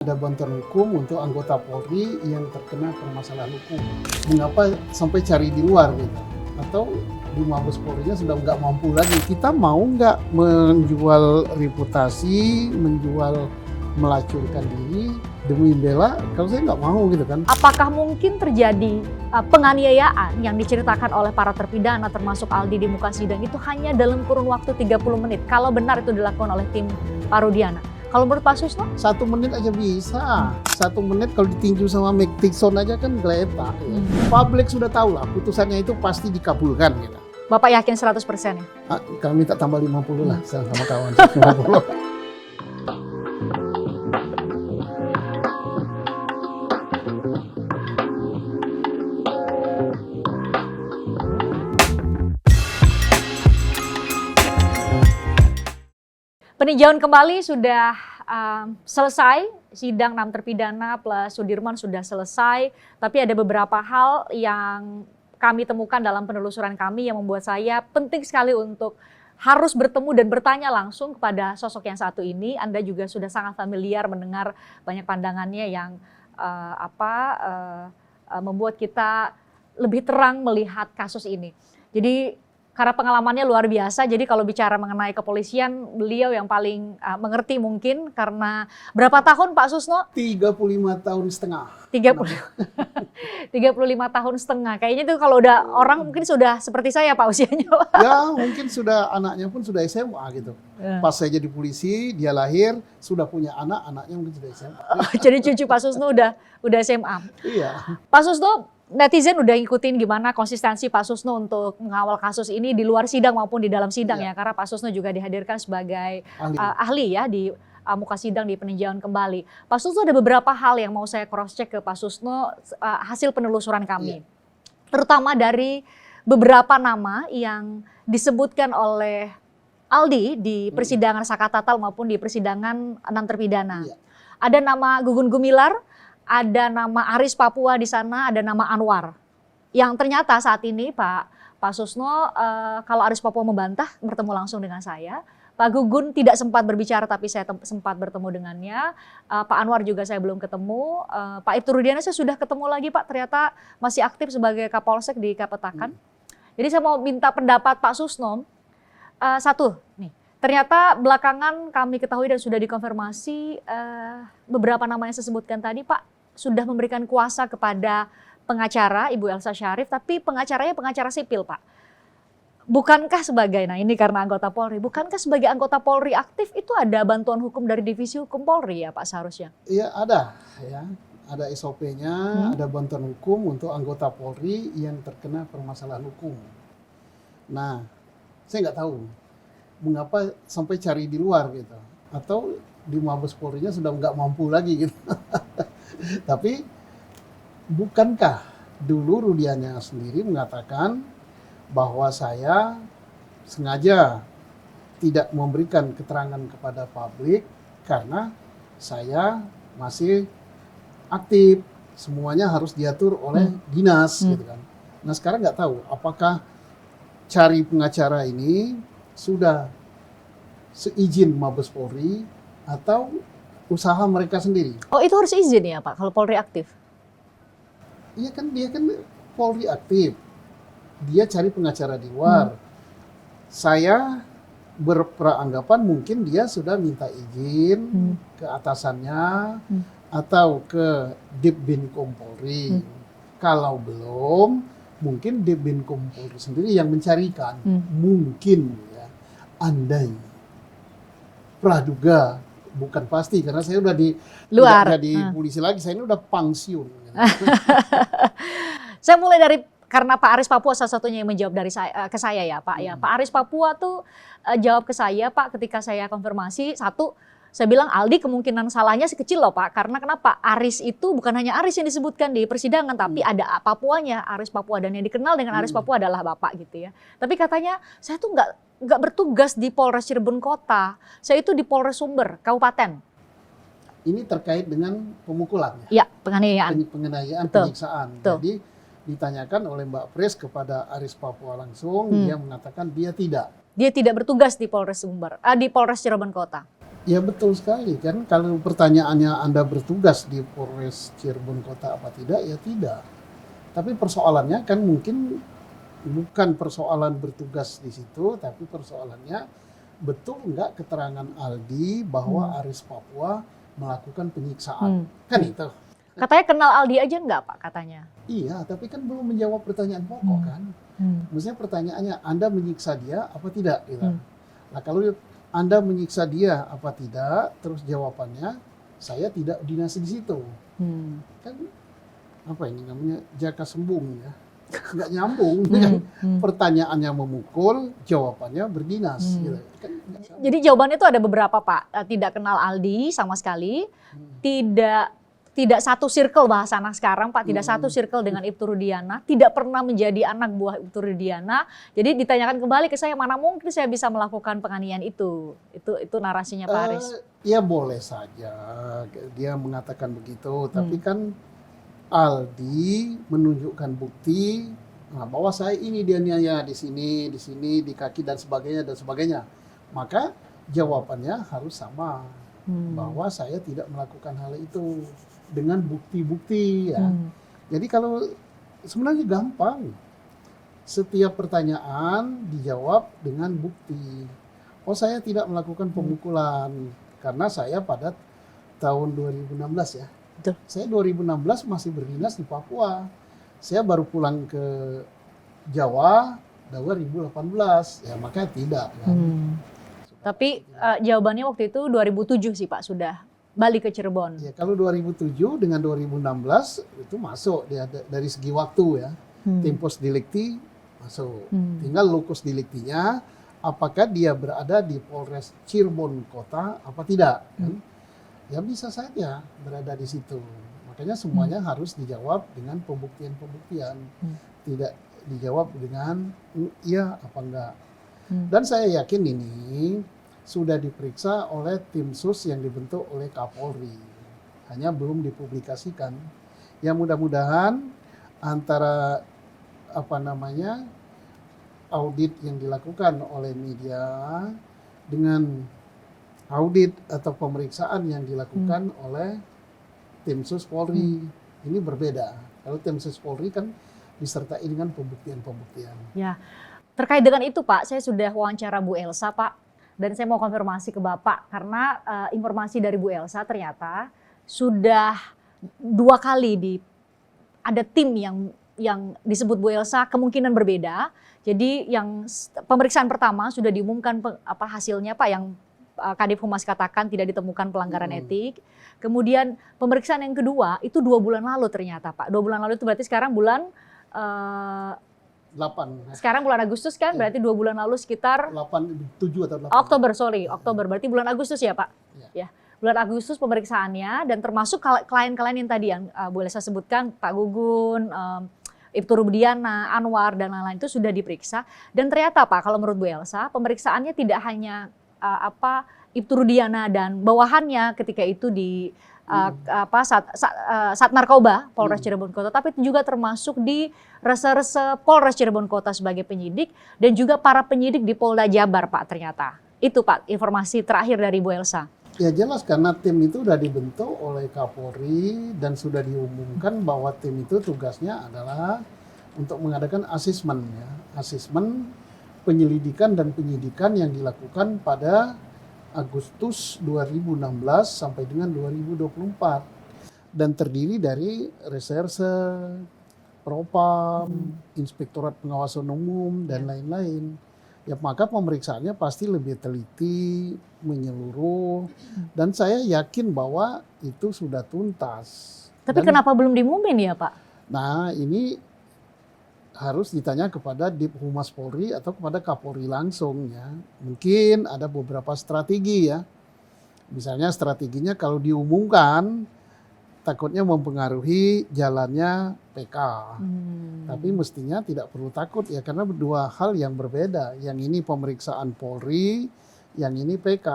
Ada bantuan hukum untuk anggota Polri yang terkena permasalahan hukum. Mengapa sampai cari di luar gitu? Atau di Mabes Polri-nya sudah nggak mampu lagi. Kita mau nggak menjual reputasi, menjual melacurkan diri demi bela? Kalau saya nggak mau gitu kan. Apakah mungkin terjadi penganiayaan yang diceritakan oleh para terpidana termasuk Aldi di muka sidang itu hanya dalam kurun waktu 30 menit? Kalau benar itu dilakukan oleh tim Parudiana. Kalau menurut Pak Susno? 1 menit aja bisa. 1 menit kalau ditinju sama Mike Tyson aja kan geletak. Ya. Publik sudah tahu lah putusannya itu pasti dikabulkan. Gitu. Bapak yakin 100% ya? Kami minta tambah 50 lah sama kawan. 50. Peninjauan kembali sudah selesai, sidang 6 terpidana plus Sudirman sudah selesai, tapi ada beberapa hal yang kami temukan dalam penelusuran kami yang membuat saya penting sekali untuk harus bertemu dan bertanya langsung kepada sosok yang satu ini. Anda juga sudah sangat familiar mendengar banyak pandangannya yang membuat kita lebih terang melihat kasus ini. Jadi karena pengalamannya luar biasa, jadi kalau bicara mengenai kepolisian, beliau yang paling mengerti mungkin karena berapa tahun Pak Susno? 35 tahun setengah. 35 tahun setengah. Kayaknya itu kalau udah orang mungkin sudah seperti saya Pak usianya. Ya mungkin sudah anaknya pun sudah SMA gitu. Pas saya jadi polisi, dia lahir, sudah punya anak, anaknya mungkin sudah SMA. Jadi cucu Pak Susno udah SMA. Iya. Pak Susno, netizen udah ngikutin gimana konsistensi Pak Susno untuk mengawal kasus ini di luar sidang maupun di dalam sidang ya. Karena Pak Susno juga dihadirkan sebagai ahli ya di muka sidang di peninjauan kembali. Pak Susno ada beberapa hal yang mau saya cross check ke Pak Susno hasil penelusuran kami. Terutama dari beberapa nama yang disebutkan oleh Aldi di persidangan Sakatatal maupun di persidangan 6 terpidana. Ada nama Gugun Gumilar, ada nama Aris Papua di sana, ada nama Anwar. Yang ternyata saat ini Pak Susno, kalau Aris Papua membantah bertemu langsung dengan saya. Pak Gugun tidak sempat berbicara tapi saya sempat bertemu dengannya. Pak Anwar juga saya belum ketemu. Pak Ibtu Rudiana saya sudah ketemu lagi Pak, ternyata masih aktif sebagai Kapolsek di Kapetakan. Jadi saya mau minta pendapat Pak Susno. Satu nih, ternyata belakangan kami ketahui dan sudah dikonfirmasi beberapa nama yang saya sebutkan tadi Pak sudah memberikan kuasa kepada pengacara Ibu Elsa Syarif, tapi pengacaranya pengacara sipil Pak. Bukankah sebagai, nah ini karena anggota Polri, bukankah sebagai anggota Polri aktif itu ada bantuan hukum dari Divisi Hukum Polri ya Pak seharusnya? Iya ada ya, ada SOP-nya, ada bantuan hukum untuk anggota Polri yang terkena permasalahan hukum. Nah, saya nggak tahu mengapa sampai cari di luar gitu, atau di Mabes Polri-nya sudah nggak mampu lagi gitu. Tapi bukankah dulu Rudiana sendiri mengatakan bahwa saya sengaja tidak memberikan keterangan kepada publik karena saya masih aktif, semuanya harus diatur oleh dinas gitu kan. Nah sekarang nggak tahu apakah cari pengacara ini sudah seizin Mabes Polri atau usaha mereka sendiri. Oh itu harus izin ya Pak kalau Polri aktif? Iya kan dia kan Polri aktif. Dia cari pengacara di luar. Saya beranggapan mungkin dia sudah minta izin ke atasannya atau ke Ditbinkum Polri. Kalau belum, mungkin Ditbinkum Polri sendiri yang mencarikan. Mungkin ya, andai praduga, bukan pasti karena saya udah di luar, tidak jadi polisi lagi, saya ini udah pensiun. Saya mulai dari karena Pak Aris Papua salah satunya yang menjawab dari ke saya ya Pak ya. Pak Aris Papua tuh jawab ke saya Pak ketika saya konfirmasi. Satu, saya bilang Aldi kemungkinan salahnya sekecil loh Pak. Karena kenapa? Aris itu bukan hanya Aris yang disebutkan di persidangan, tapi ada Papuanya, Aris Papua, dan yang dikenal dengan Aris Papua adalah Bapak gitu ya. Tapi katanya saya tuh nggak bertugas di Polres Cirebon Kota. Saya itu di Polres Sumber, Kabupaten. Ini terkait dengan pemukulan. Ya, penganiayaan. Penganiayaan, penyiksaan. Jadi ditanyakan oleh Mbak Pres kepada Aris Papua langsung, dia mengatakan dia tidak. Dia tidak bertugas di Polres Sumber, di Polres Cirebon Kota. Ya betul sekali kan, kalau pertanyaannya Anda bertugas di Polres Cirebon Kota apa tidak, ya tidak. Tapi persoalannya kan mungkin bukan persoalan bertugas di situ, tapi persoalannya betul nggak keterangan Aldi bahwa Aris Papua melakukan penyiksaan. Kan itu. Katanya kenal Aldi aja nggak Pak katanya? Iya, tapi kan belum menjawab pertanyaan pokok kan. Maksudnya pertanyaannya, Anda menyiksa dia apa tidak? Gitu. Nah kalau Anda menyiksa dia apa tidak, terus jawabannya, saya tidak dinasi di situ. Kan apa ini namanya, jaka sembung ya. Nggak nyambung. Pertanyaannya memukul, jawabannya berdinas. Gitu. Kan jadi jawabannya itu ada beberapa Pak. Tidak kenal Aldi sama sekali, tidak satu circle bahasa anak sekarang Pak, tidak satu circle dengan Ibtu Rudiana, tidak pernah menjadi anak buah Ibtu Rudiana. Jadi ditanyakan kembali ke saya, mana mungkin saya bisa melakukan penganiayaan itu. Itu narasinya Pak Aris. Ya boleh saja dia mengatakan begitu, tapi kan Aldi menunjukkan bukti bahwa saya ini dia niaya di sini, di kaki dan sebagainya. Maka jawabannya harus sama, bahwa saya tidak melakukan hal itu dengan bukti-bukti ya. Jadi kalau sebenarnya gampang, setiap pertanyaan dijawab dengan bukti. Oh saya tidak melakukan pemukulan karena saya pada tahun 2016 ya. Betul. Saya 2016 masih berdinas di Papua. Saya baru pulang ke Jawa 2018, ya makanya tidak. Kan. Tapi jawabannya waktu itu 2007 sih Pak, sudah balik ke Cirebon. Ya kalau 2007 dengan 2016 itu masuk dari segi waktu ya. Tempus delicti masuk. Tinggal locus delictinya, apakah dia berada di Polres Cirebon Kota apa tidak. Kan? Ya bisa saja berada di situ. Makanya semuanya harus dijawab dengan pembuktian-pembuktian. Tidak dijawab dengan iya apa enggak. Dan saya yakin ini sudah diperiksa oleh tim sus yang dibentuk oleh Kapolri. Hanya belum dipublikasikan. Ya mudah-mudahan antara audit yang dilakukan oleh media dengan audit atau pemeriksaan yang dilakukan oleh tim sus Polri ini berbeda. Kalau tim sus Polri kan disertai dengan pembuktian-pembuktian. Ya, terkait dengan itu Pak, saya sudah wawancara Bu Elsa Pak, dan saya mau konfirmasi ke Bapak karena informasi dari Bu Elsa ternyata sudah 2 kali ada tim yang disebut Bu Elsa kemungkinan berbeda. Jadi yang pemeriksaan pertama sudah diumumkan hasilnya Pak, yang Kadif Humas katakan tidak ditemukan pelanggaran etik. Kemudian pemeriksaan yang kedua itu 2 bulan lalu ternyata Pak. 2 bulan lalu itu berarti sekarang bulan 8. Sekarang bulan Agustus kan, berarti 2 bulan lalu sekitar 7 atau 8. Oktober. Berarti bulan Agustus ya Pak? Ya. Bulan Agustus pemeriksaannya, dan termasuk klien-klien yang tadi yang boleh saya sebutkan, Pak Gugun, Ibtu Rudiana, Anwar, dan lain-lain itu sudah diperiksa. Dan ternyata Pak, kalau menurut Bu Elsa, pemeriksaannya tidak hanya Ibtu Rudiana dan bawahannya ketika itu di Sat Narkoba Polres Cirebon Kota, tapi juga termasuk di Reserse Polres Cirebon Kota sebagai penyidik dan juga para penyidik di Polda Jabar Pak ternyata. Itu Pak informasi terakhir dari Bu Elsa. Ya jelas karena tim itu sudah dibentuk oleh Kapolri dan sudah diumumkan bahwa tim itu tugasnya adalah untuk mengadakan asesmen ya. Asesmen penyelidikan dan penyidikan yang dilakukan pada Agustus 2016 sampai dengan 2024 dan terdiri dari reserse, propam, inspektorat pengawasan umum dan lain-lain. Ya maka pemeriksaannya pasti lebih teliti, menyeluruh, dan saya yakin bahwa itu sudah tuntas. Tapi kenapa belum diumumin ya Pak? Nah ini harus ditanya kepada Dip Humas Polri atau kepada Kapolri langsung ya. Mungkin ada beberapa strategi ya. Misalnya strateginya kalau diumumkan takutnya mempengaruhi jalannya PK. Tapi mestinya tidak perlu takut ya karena 2 hal yang berbeda. Yang ini pemeriksaan Polri, yang ini PK.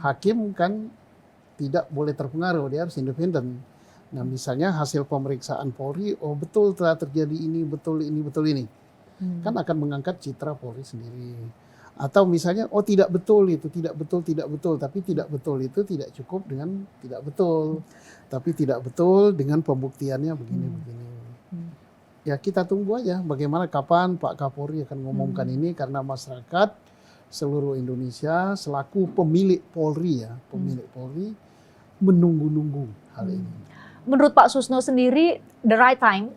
Hakim kan tidak boleh terpengaruh, dia harus independen. Nah misalnya hasil pemeriksaan Polri, oh betul telah terjadi ini, betul ini. Kan akan mengangkat citra Polri sendiri. Atau misalnya, oh tidak betul itu, tidak betul, tapi tidak betul itu tidak cukup dengan tidak betul, tapi tidak betul dengan pembuktiannya begini. Ya kita tunggu aja bagaimana kapan Pak Kapolri akan mengumumkan ini, karena masyarakat seluruh Indonesia selaku pemilik Polri menunggu-nunggu hal ini. Menurut Pak Susno sendiri, the right time,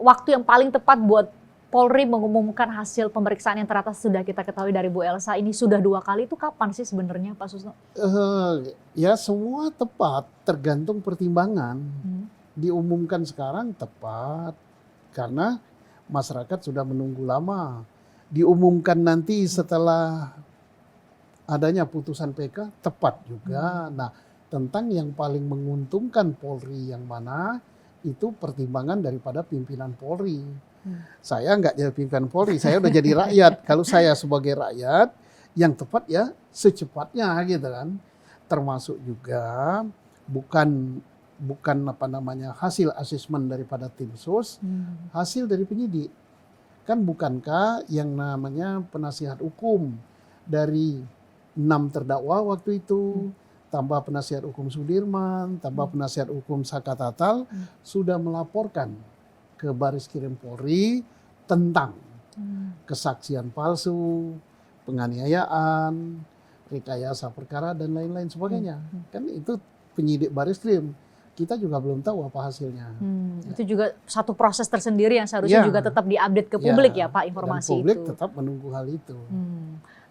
waktu yang paling tepat buat Polri mengumumkan hasil pemeriksaan yang ternyata sudah kita ketahui dari Bu Elsa ini sudah 2 kali, itu kapan sih sebenarnya Pak Susno? Ya semua tepat, tergantung pertimbangan. Diumumkan sekarang tepat karena masyarakat sudah menunggu lama. Diumumkan nanti setelah adanya putusan PK tepat juga. Nah, tentang yang paling menguntungkan Polri yang mana, itu pertimbangan daripada pimpinan Polri. Saya nggak jadi pimpinan Polri, saya udah jadi rakyat. Kalau saya sebagai rakyat, yang tepat ya secepatnya gitu kan. Termasuk juga bukan hasil asesmen daripada tim sus, hasil dari penyidik. Kan bukankah yang namanya penasihat hukum dari 6 terdakwa waktu itu, tambah penasihat hukum Sudirman, tambah penasihat hukum Saka Tatal, sudah melaporkan ke Baris Krim Polri tentang kesaksian palsu, penganiayaan, rekayasa perkara, dan lain-lain sebagainya. Kan itu penyidik Baris Krim. Kita juga belum tahu apa hasilnya. Itu juga satu proses tersendiri yang seharusnya juga tetap diupdate ke publik ya Pak, informasi dan publik itu. Tetap menunggu hal itu.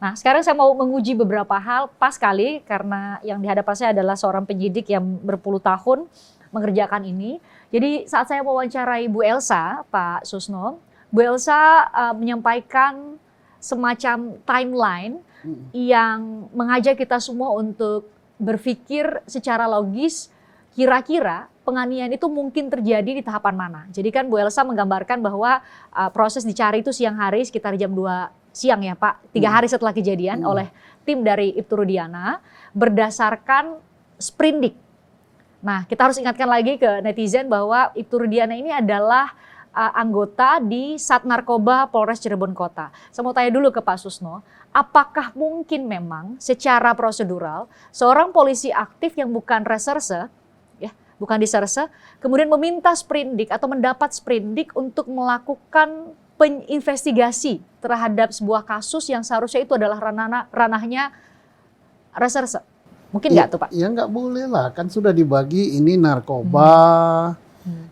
Nah sekarang saya mau menguji beberapa hal, pas sekali karena yang di hadapan saya adalah seorang penyidik yang berpuluh tahun mengerjakan ini. Jadi saat saya mewawancarai Bu Elsa, Pak Susno, Bu Elsa menyampaikan semacam timeline yang mengajak kita semua untuk berpikir secara logis, kira-kira penganiayaan itu mungkin terjadi di tahapan mana. Jadi kan Bu Elsa menggambarkan bahwa proses dicari itu siang hari sekitar jam 2 siang ya Pak, 3 hari setelah kejadian oleh tim dari Ibtu Rudiana berdasarkan sprindik. Nah kita harus ingatkan lagi ke netizen bahwa Ibtu Rudiana ini adalah anggota di Sat Narkoba Polres Cirebon Kota. Saya mau tanya dulu ke Pak Susno, apakah mungkin memang secara prosedural seorang polisi aktif yang bukan reserse, bukan diserse, kemudian meminta sprindik atau mendapat sprindik untuk melakukan investigasi terhadap sebuah kasus yang seharusnya itu adalah ranahnya reserse. Mungkin nggak tuh Pak? Ya nggak boleh lah, kan sudah dibagi ini narkoba,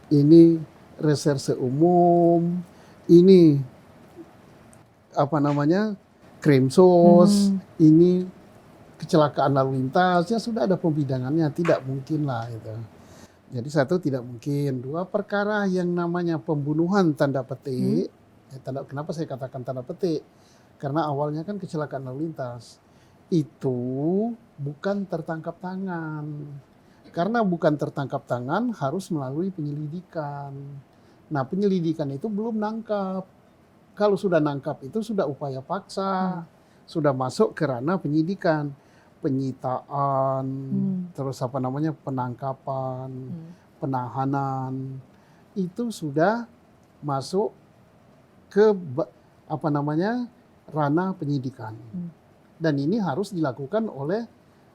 ini reserse umum, ini krimsus, ini kecelakaan lalu lintas, ya sudah ada pembidangannya, tidak mungkin lah itu. Jadi satu, tidak mungkin. 2, perkara yang namanya pembunuhan tanda petik. Kenapa saya katakan tanda petik? Karena awalnya kan kecelakaan lalu lintas. Itu bukan tertangkap tangan. Karena bukan tertangkap tangan harus melalui penyelidikan. Nah penyelidikan itu belum nangkap. Kalau sudah nangkap itu sudah upaya paksa. Sudah masuk ke ranah penyidikan. Penyitaan, terus penangkapan, penahanan, itu sudah masuk ke ranah penyidikan. Dan ini harus dilakukan oleh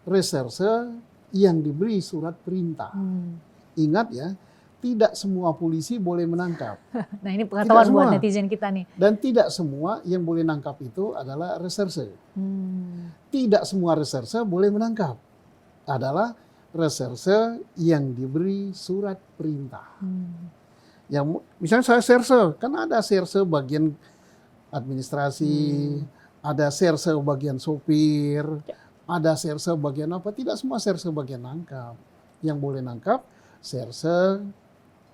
reserse yang diberi surat perintah. Ingat ya, tidak semua polisi boleh menangkap. Nah ini pengetahuan buat netizen kita nih. Dan tidak semua yang boleh nangkap itu adalah reserse. Tidak semua reserse boleh menangkap. Adalah reserse yang diberi surat perintah. Yang misalnya saya serse, kan ada serse bagian administrasi, ada serse bagian sopir, ada serse bagian apa. Tidak semua serse bagian nangkap. Yang boleh nangkap serse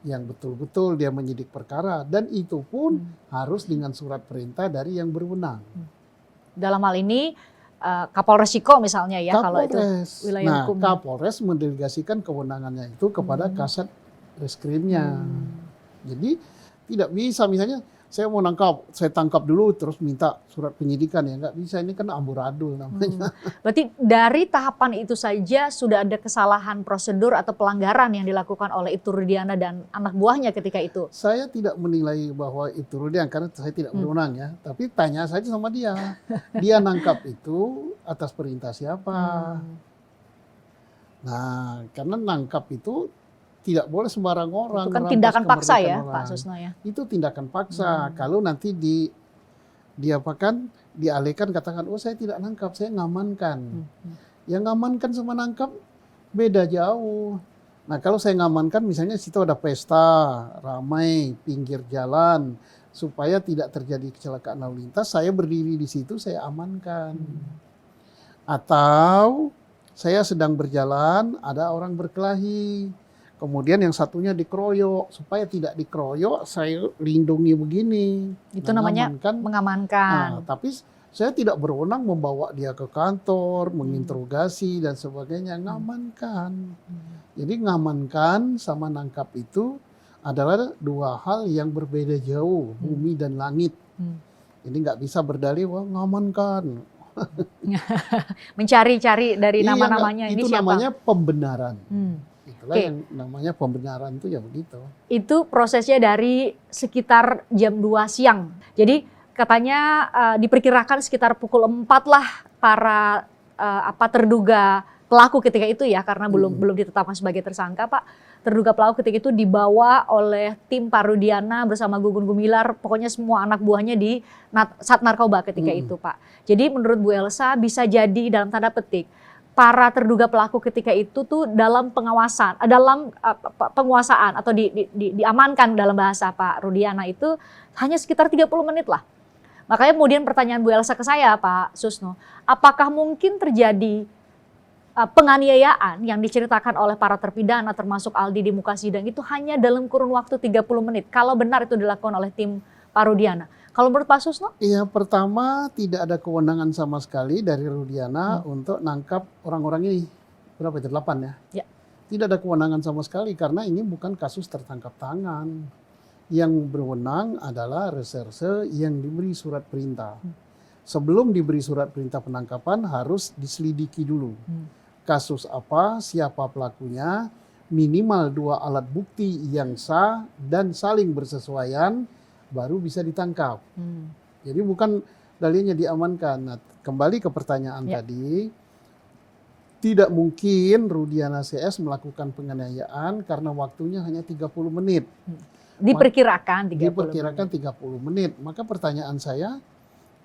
yang betul-betul dia menyidik perkara, dan itu pun harus dengan surat perintah dari yang berwenang. Dalam hal ini Kapolres Ciko misalnya ya, kalau itu wilayah hukum. Kapolres mendelegasikan kewenangannya itu kepada Kasat Reskrimnya. Jadi tidak bisa misalnya saya mau nangkap, saya tangkap dulu terus minta surat penyidikan, ya nggak bisa, ini kan amburadul namanya. Berarti dari tahapan itu saja sudah ada kesalahan prosedur atau pelanggaran yang dilakukan oleh Ibtu Rudiana dan anak buahnya ketika itu? Saya tidak menilai bahwa itu Rudiana karena saya tidak berwenang ya, tapi tanya saja sama dia. Dia nangkap itu atas perintah siapa? Nah, karena nangkap itu tidak boleh sembarang orang. Itu kan merampas tindakan paksa ya, kemerdekaan Pak orang. Susno ya? Itu tindakan paksa. Kalau nanti dialihkan katakan, oh saya tidak nangkap, saya ngamankan. Yang ngamankan sama nangkap beda jauh. Nah kalau saya ngamankan misalnya situ ada pesta, ramai, pinggir jalan, supaya tidak terjadi kecelakaan lalu lintas, saya berdiri di situ, saya amankan. Atau saya sedang berjalan, ada orang berkelahi, kemudian yang satunya dikeroyok, supaya tidak dikeroyok, saya lindungi begini. Itu namanya mengamankan. Nah, tapi saya tidak berwenang membawa dia ke kantor, menginterogasi dan sebagainya, ngamankan. Jadi ngamankan sama nangkap itu adalah dua hal yang berbeda jauh, bumi dan langit. Jadi nggak bisa berdalih, wah ngamankan. Mencari-cari dari nama-namanya ini itu siapa? namanya pembenaran. Itulah Oke. yang namanya pembenaran itu ya begitu. Itu prosesnya dari sekitar jam 2 siang. Jadi katanya diperkirakan sekitar pukul 4 lah para terduga pelaku ketika itu ya, karena belum ditetapkan sebagai tersangka, Pak. Terduga pelaku ketika itu dibawa oleh tim Pak Rudiana bersama Gugun Gumilar, pokoknya semua anak buahnya di Sat Narkoba ketika itu, Pak. Jadi menurut Bu Elsa bisa jadi dalam tanda petik para terduga pelaku ketika itu tuh dalam pengawasan, dalam penguasaan atau diamankan dalam bahasa Pak Rudiana itu hanya sekitar 30 menit lah. Makanya kemudian pertanyaan Bu Elsa ke saya, Pak Susno, apakah mungkin terjadi penganiayaan yang diceritakan oleh para terpidana termasuk Aldi di muka sidang itu hanya dalam kurun waktu 30 menit kalau benar itu dilakukan oleh tim Pak Rudiana? Kalau menurut Pak Susno? Iya, pertama tidak ada kewenangan sama sekali dari Rudiana untuk nangkap orang-orang ini. Berapa itu? 8 ya? Ya. Tidak ada kewenangan sama sekali karena ini bukan kasus tertangkap tangan. Yang berwenang adalah reserse yang diberi surat perintah. Sebelum diberi surat perintah penangkapan harus diselidiki dulu. Kasus apa, siapa pelakunya, minimal 2 alat bukti yang sah dan saling bersesuaian, baru bisa ditangkap. Jadi bukan dalilnya diamankan. Nah, kembali ke pertanyaan tadi, tidak mungkin Rudiana CS melakukan penganiayaan karena waktunya hanya 30 menit. Diperkirakan 30 Diperkirakan 30 menit. Maka pertanyaan saya,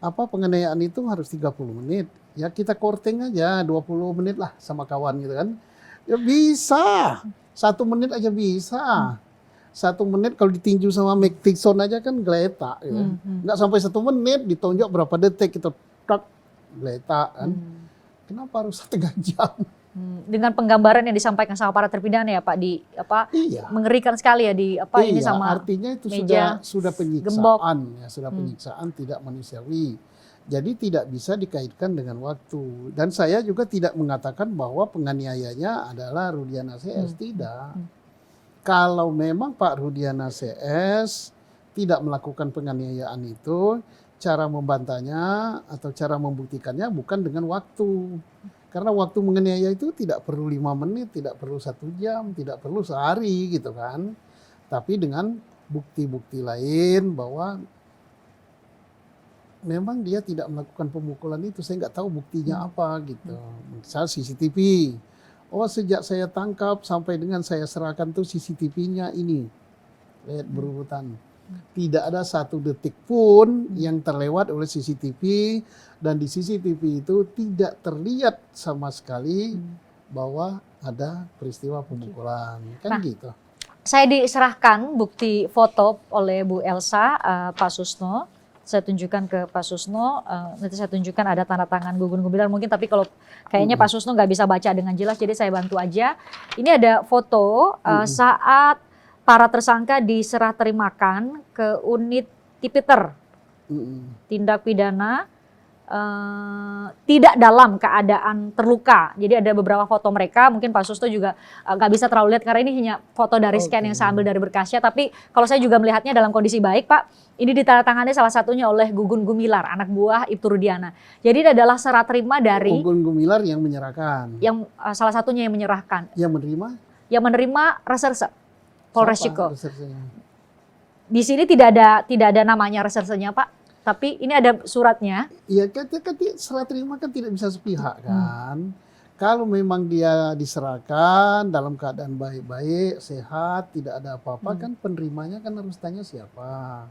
apa penganiayaan itu harus 30 menit? Ya kita korting aja 20 menit lah sama kawan gitu kan. Ya bisa. 1 menit aja bisa. 1 menit kalau ditinju sama Mike Tyson aja kan geletak gitu. Nggak sampai 1 menit, ditonjok berapa detik kita tak geletak kan. Kenapa harus 1,5 jam? Dengan penggambaran yang disampaikan sama para terpidana ya Pak, mengerikan sekali ya ini sama artinya itu meja sudah penyiksaan ya, sudah penyiksaan tidak manusiawi. Jadi tidak bisa dikaitkan dengan waktu. Dan saya juga tidak mengatakan bahwa penganiayanya adalah Rudiana CS, tidak. Kalau memang Pak Rudiana CS tidak melakukan penganiayaan itu, cara membantahnya atau cara membuktikannya bukan dengan waktu. Karena waktu menganiaya itu tidak perlu 5 menit, tidak perlu 1 jam, tidak perlu sehari gitu kan. Tapi dengan bukti-bukti lain bahwa memang dia tidak melakukan pemukulan itu, saya nggak tahu buktinya apa gitu. Misal CCTV, oh sejak saya tangkap sampai dengan saya serahkan tuh CCTV-nya ini, lihat berurutan. Tidak ada 1 detik pun yang terlewat oleh CCTV, dan di CCTV itu tidak terlihat sama sekali bahwa ada peristiwa pemukulan, kan gitu. Saya diserahkan bukti foto oleh Bu Elsa, Pak Susno. Saya tunjukkan ke Pak Susno, nanti saya tunjukkan ada tanda tangan Gugun Gumilar mungkin, tapi kalau kayaknya Pak Susno nggak bisa baca dengan jelas, jadi saya bantu aja. Ini ada foto saat para tersangka diserah terimakan ke unit Tipiter, tindak pidana tidak dalam keadaan terluka. Jadi ada beberapa foto mereka, mungkin Pak Susno juga nggak bisa terlalu lihat karena ini hanya foto dari scan yang saya ambil dari berkasnya. Tapi kalau saya juga melihatnya dalam kondisi baik, Pak. Ini ditandatangani salah satunya oleh Gugun Gumilar, anak buah Ibtu Rudiana. Jadi ini adalah serah terima dari Gugun Gumilar yang menyerahkan. Yang salah satunya yang menyerahkan. Yang menerima? Yang menerima reserse Polres Ciko. Resersenya? Di sini tidak ada namanya resersenya, Pak. Tapi ini ada suratnya. Iya, kan serah terima kan tidak bisa sepihak kan. Kalau memang dia diserahkan dalam keadaan baik-baik, sehat, tidak ada apa-apa, kan penerimanya kan harus tanya siapa.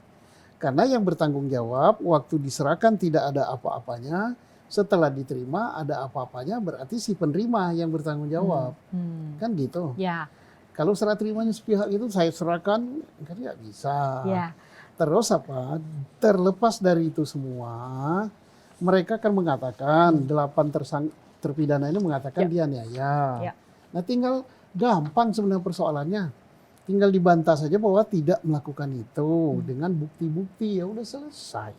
Karena yang bertanggung jawab waktu diserahkan tidak ada apa-apanya, setelah diterima ada apa-apanya, berarti si penerima yang bertanggung jawab. Kan gitu. Ya. Kalau serah terimanya sepihak itu saya serahkan, kan nggak bisa. Ya. Terus apa? Terlepas dari itu semua, mereka kan mengatakan 8 terpidana ini mengatakan dia niaya. Ya. Nah, tinggal gampang sebenarnya persoalannya. Tinggal dibantah saja bahwa tidak melakukan itu dengan bukti-bukti, ya udah selesai.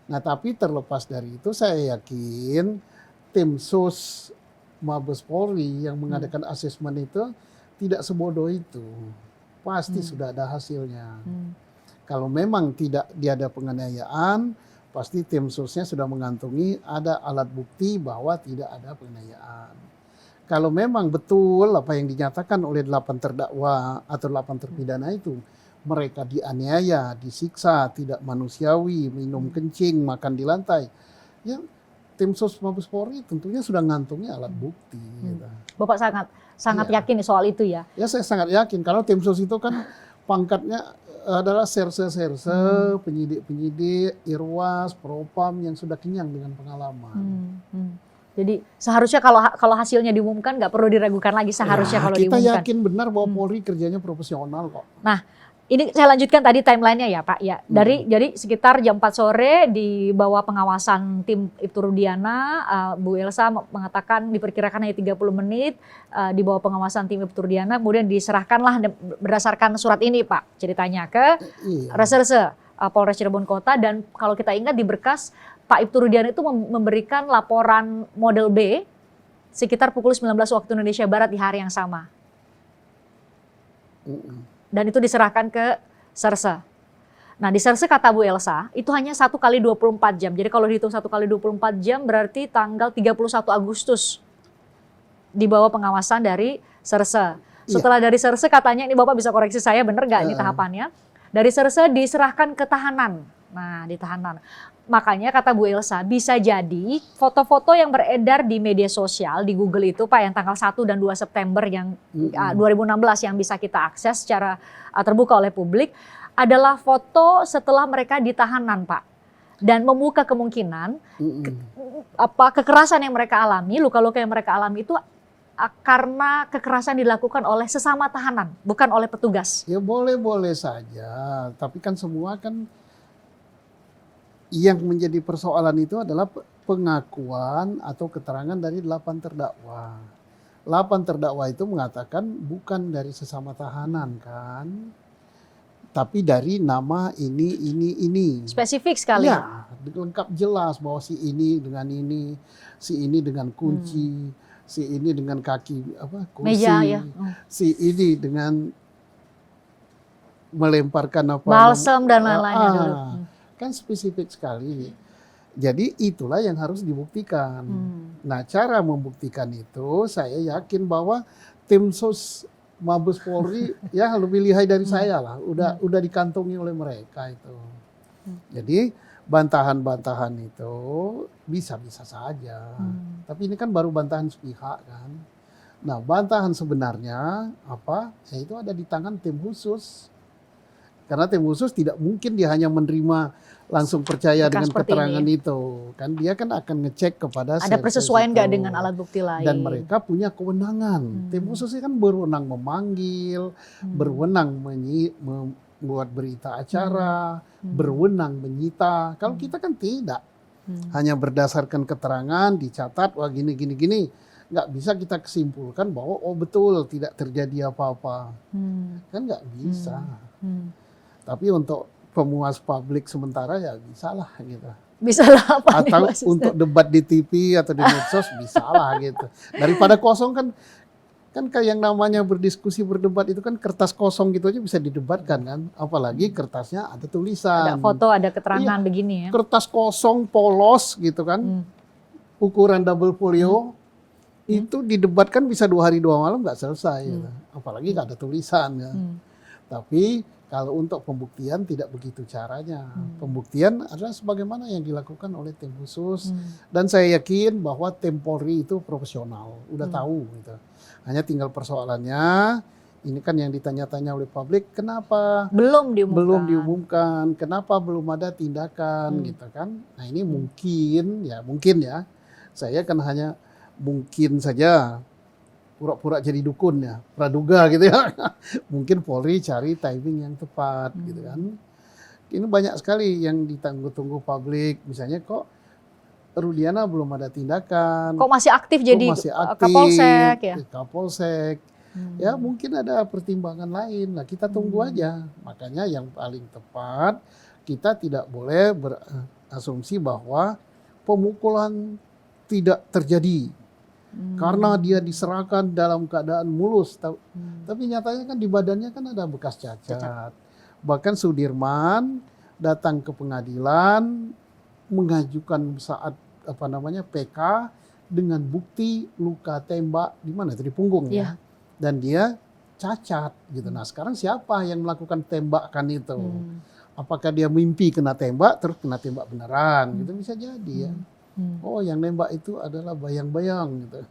Nah, tapi terlepas dari itu saya yakin tim sus Mabes Polri yang mengadakan asesmen itu tidak sebodoh itu. Pasti sudah ada hasilnya. Kalau memang tidak ada penganiayaan, pasti tim susnya sudah mengantongi ada alat bukti bahwa tidak ada penganiayaan. Kalau memang betul apa yang dinyatakan oleh 8 terdakwa atau 8 terpidana itu, mereka dianiaya, disiksa, tidak manusiawi, minum kencing, makan di lantai, ya tim sus Mabes Polri tentunya sudah ngantongi alat bukti. Gitu. Bapak sangat yakin soal itu ya? Ya, saya sangat yakin karena tim sus itu kan pangkatnya adalah serse-serse, penyidik-penyidik, irwas, propam yang sudah kenyang dengan pengalaman. Jadi seharusnya kalau hasilnya diumumkan nggak perlu diragukan lagi seharusnya kalau kita diumumkan. Yakin benar bahwa Polri kerjanya profesional kok. Nah, ini saya lanjutkan tadi timelinenya ya Pak ya. Jadi sekitar jam 4 sore di bawah pengawasan tim Ibtu Rudiana, Bu Elsa mengatakan diperkirakan hanya 30 menit di bawah pengawasan tim Ibtu Rudiana, kemudian diserahkanlah berdasarkan surat ini Pak ceritanya ke reserse Polres Cirebon Kota. Dan kalau kita ingat di berkas Pak Ibtu Rudiana itu memberikan laporan model B sekitar pukul 19 waktu Indonesia Barat di hari yang sama. Dan itu diserahkan ke Serse. Nah di Serse kata Bu Elsa itu hanya 1 kali 24 jam. Jadi kalau dihitung 1 kali 24 jam berarti tanggal 31 Agustus di bawah pengawasan dari Serse. Setelah dari Serse katanya, ini Bapak bisa koreksi saya benar nggak ini tahapannya. Dari Serse diserahkan ke tahanan. Nah di tahanan. Makanya kata Bu Elsa bisa jadi foto-foto yang beredar di media sosial di Google itu Pak yang tanggal 1 dan 2 September yang 2016 yang bisa kita akses secara terbuka oleh publik adalah foto setelah mereka di tahanan Pak. Dan membuka kemungkinan kekerasan yang mereka alami, luka-luka yang mereka alami itu karena kekerasan dilakukan oleh sesama tahanan, bukan oleh petugas. Ya boleh-boleh saja, tapi kan semua kan yang menjadi persoalan itu adalah pengakuan atau keterangan dari 8 terdakwa. 8 terdakwa itu mengatakan bukan dari sesama tahanan kan, tapi dari nama ini. Spesifik sekali. Ya, lengkap jelas bahwa si ini dengan ini, si ini dengan kunci, si ini dengan kaki kursi, meja ya. Si ini dengan melemparkan balsam dan lain-lainnya dulu. Kan spesifik sekali. Jadi itulah yang harus dibuktikan. Nah, cara membuktikan itu saya yakin bahwa tim sus Mabes Polri ya lebih lihai dari saya lah. Udah dikantongi oleh mereka itu. Jadi bantahan-bantahan itu bisa-bisa saja. Tapi ini kan baru bantahan sepihak kan. Nah, bantahan sebenarnya apa? Ya itu ada di tangan tim khusus. Karena tim khusus tidak mungkin dia hanya menerima langsung percaya dengan keterangan itu. Kan dia kan akan ngecek kepada ada persesuaian nggak dengan alat bukti lain. Dan mereka punya kewenangan. Tim khusus kan berwenang memanggil, berwenang membuat berita acara, berwenang menyita. Kalau kita kan tidak. Hanya berdasarkan keterangan, dicatat, wah gini. Nggak bisa kita kesimpulkan bahwa oh betul tidak terjadi apa-apa. Kan nggak bisa. Tapi untuk pemuas publik sementara ya bisa lah gitu. Bisa lah apa nih, Atau Pak Susno? untuk debat di TV atau di medsos bisa lah gitu. Daripada kosong kan kayak yang namanya berdiskusi berdebat itu kan kertas kosong gitu aja bisa didebatkan kan, apalagi kertasnya ada tulisan. Ada foto, ada keterangan Iya, begini ya. kertas kosong polos gitu kan, ukuran double folio itu didebatkan bisa 2 hari 2 malam nggak selesai gitu. Apalagi nggak ada tulisan ya. Tapi kalau untuk pembuktian tidak begitu caranya. Pembuktian adalah sebagaimana yang dilakukan oleh tim khusus. Dan saya yakin bahwa tim Polri itu profesional, udah tahu gitu. Hanya tinggal persoalannya, ini kan yang ditanya-tanya oleh publik, kenapa Belum diumumkan. belum diumumkan, kenapa belum ada tindakan gitu kan. Nah ini mungkin ya, saya kan hanya mungkin saja pura-pura jadi dukun ya, praduga gitu ya. Mungkin Polri cari timing yang tepat gitu kan. Ini banyak sekali yang ditunggu-tunggu publik. Misalnya kok Rudiana belum ada tindakan. Kok masih aktif jadi Kapolsek ya? Kapolsek. Ya mungkin ada pertimbangan lain. Nah kita tunggu aja. Makanya yang paling tepat kita tidak boleh berasumsi bahwa pemukulan tidak terjadi. Karena dia diserahkan dalam keadaan mulus. Tapi nyatanya kan di badannya kan ada bekas cacat. Bahkan Sudirman datang ke pengadilan mengajukan saat PK dengan bukti luka tembak di mana itu di punggung ya. Dan dia cacat gitu. Nah, sekarang siapa yang melakukan tembakan itu? Apakah dia mimpi kena tembak terus kena tembak beneran gitu, bisa jadi ya. Oh, yang nembak itu adalah bayang-bayang gitu.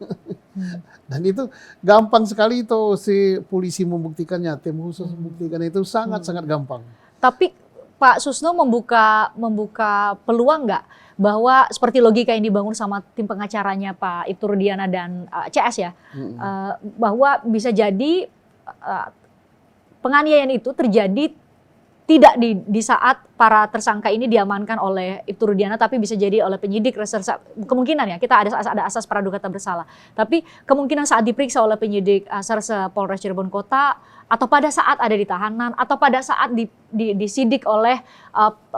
Dan itu gampang sekali itu si polisi membuktikannya, tim khusus membuktikan itu sangat-sangat gampang. Tapi Pak Susno membuka peluang nggak bahwa seperti logika yang dibangun sama tim pengacaranya Pak Ibtu Rudiana dan CS ya, bahwa bisa jadi penganiayaan itu terjadi tidak di saat para tersangka ini diamankan oleh Ibtu Rudiana, tapi bisa jadi oleh penyidik reserse, kemungkinan ya, kita ada asas praduga tak bersalah. Tapi kemungkinan saat diperiksa oleh penyidik reserse Polres Cirebon Kota, atau pada saat ada di tahanan, atau pada saat disidik oleh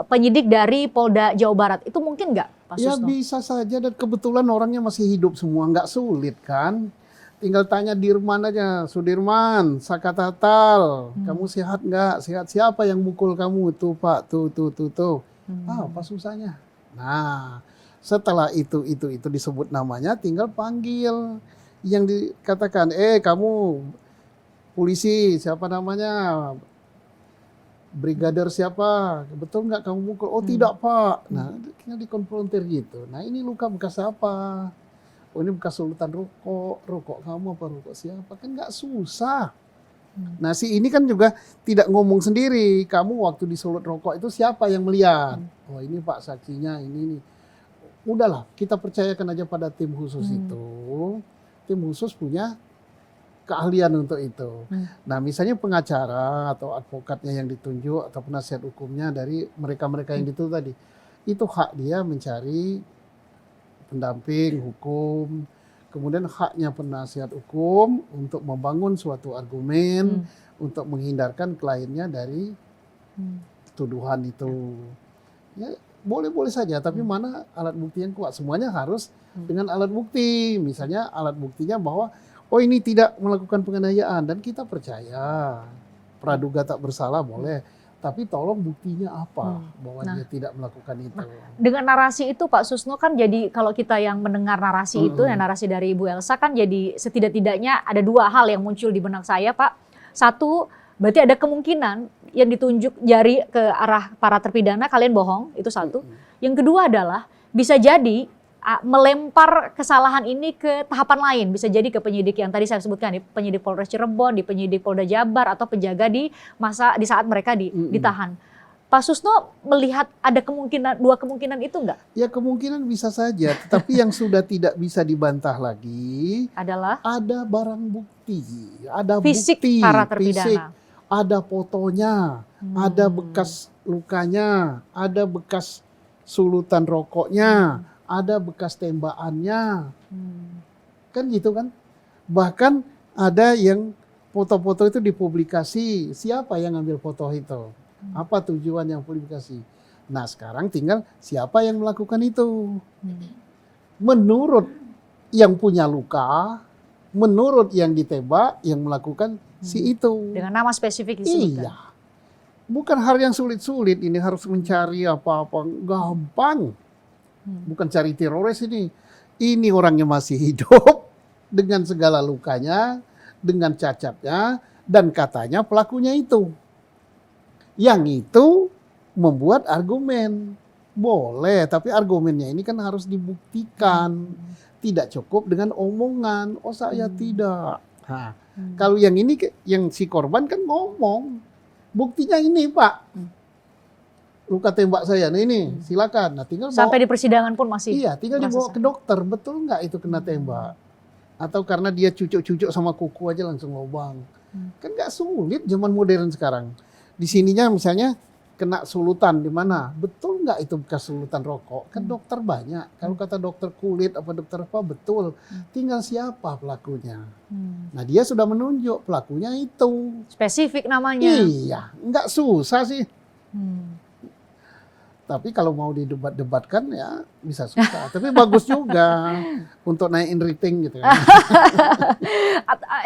penyidik dari Polda Jawa Barat, itu mungkin nggak, Pak Susno? Ya bisa saja, dan kebetulan orangnya masih hidup semua, nggak sulit kan. Tinggal tanya Dirman aja, Sudirman, Sakatatal, kamu sehat nggak? Sehat, siapa yang mukul kamu? Tuh Pak, tuh. Apa susahnya? Nah, setelah itu disebut namanya, tinggal panggil. Yang dikatakan, kamu polisi, siapa namanya? Brigadir siapa? Betul nggak kamu mukul? Oh tidak Pak. Nah, tinggal dikonfrontir gitu. Nah ini luka bekas apa? Oh ini bekas sulutan rokok kamu apa rokok siapa? Kan nggak susah. Nah si ini kan juga tidak ngomong sendiri. Kamu waktu disulut rokok itu siapa yang melihat? Oh ini Pak saksinya ini. Udahlah kita percayakan aja pada tim khusus itu. Tim khusus punya keahlian untuk itu. Nah misalnya pengacara atau advokatnya yang ditunjuk atau penasihat hukumnya dari mereka-mereka yang dituntut tadi. Itu hak dia mencari pendamping hukum, kemudian haknya penasihat hukum untuk membangun suatu argumen untuk menghindarkan kliennya dari tuduhan itu. Ya, boleh-boleh saja, tapi mana alat bukti yang kuat? Semuanya harus dengan alat bukti. Misalnya alat buktinya bahwa oh ini tidak melakukan penganiayaan dan kita percaya praduga tak bersalah boleh. Tapi tolong buktinya apa bahwa dia tidak melakukan itu. Dengan narasi itu Pak Susno kan jadi kalau kita yang mendengar narasi itu, ya narasi dari Ibu Elsa kan jadi setidak-tidaknya ada 2 hal yang muncul di benak saya Pak. Satu, berarti ada kemungkinan yang ditunjuk jari ke arah para terpidana kalian bohong, itu satu. Yang kedua adalah bisa jadi melempar kesalahan ini ke tahapan lain, bisa jadi ke penyidik yang tadi saya sebutkan, di penyidik Polres Cirebon, di penyidik Polda Jabar, atau penjaga di saat mereka ditahan. Pak Susno melihat ada kemungkinan 2 kemungkinan itu enggak? Ya kemungkinan bisa saja, tetapi yang sudah tidak bisa dibantah lagi adalah ada barang bukti, ada fisik bukti, para terpidana. fisik, ada fotonya, ada bekas lukanya, ada bekas sulutan rokoknya. Ada bekas tembakannya, kan gitu kan. Bahkan ada yang foto-foto itu dipublikasi, siapa yang ngambil foto itu, apa tujuan yang publikasi. Nah sekarang tinggal siapa yang melakukan itu. Menurut yang punya luka, menurut yang ditembak, yang melakukan si itu. Dengan nama spesifik disebutkan. Iya. Bukan hal yang sulit-sulit, ini harus mencari apa-apa. Gampang. Bukan cari teroris ini. Ini orangnya masih hidup, dengan segala lukanya, dengan cacatnya, dan katanya pelakunya itu. Yang itu membuat argumen. Boleh, tapi argumennya ini kan harus dibuktikan. Tidak cukup dengan omongan, oh saya tidak. Nah, kalau yang ini, yang si korban kan ngomong. Buktinya ini Pak. Luka tembak saya, nah ini silakan. Nah, tinggal Sampai di persidangan pun masih. Iya, tinggal dibawa ke dokter. Betul nggak itu kena tembak? Atau karena dia cucuk-cucuk sama kuku aja langsung lubang. Kan nggak sulit zaman modern sekarang. Di sininya misalnya kena sulutan di mana? Betul nggak itu bekas sulutan rokok? Kan dokter banyak. Kalau kata dokter kulit apa dokter apa betul. Tinggal siapa pelakunya. Nah dia sudah menunjuk pelakunya itu. Spesifik namanya. Iya, nggak susah sih. Tapi kalau mau didebat-debatkan ya bisa susah. Tapi bagus juga untuk naikin rating gitu.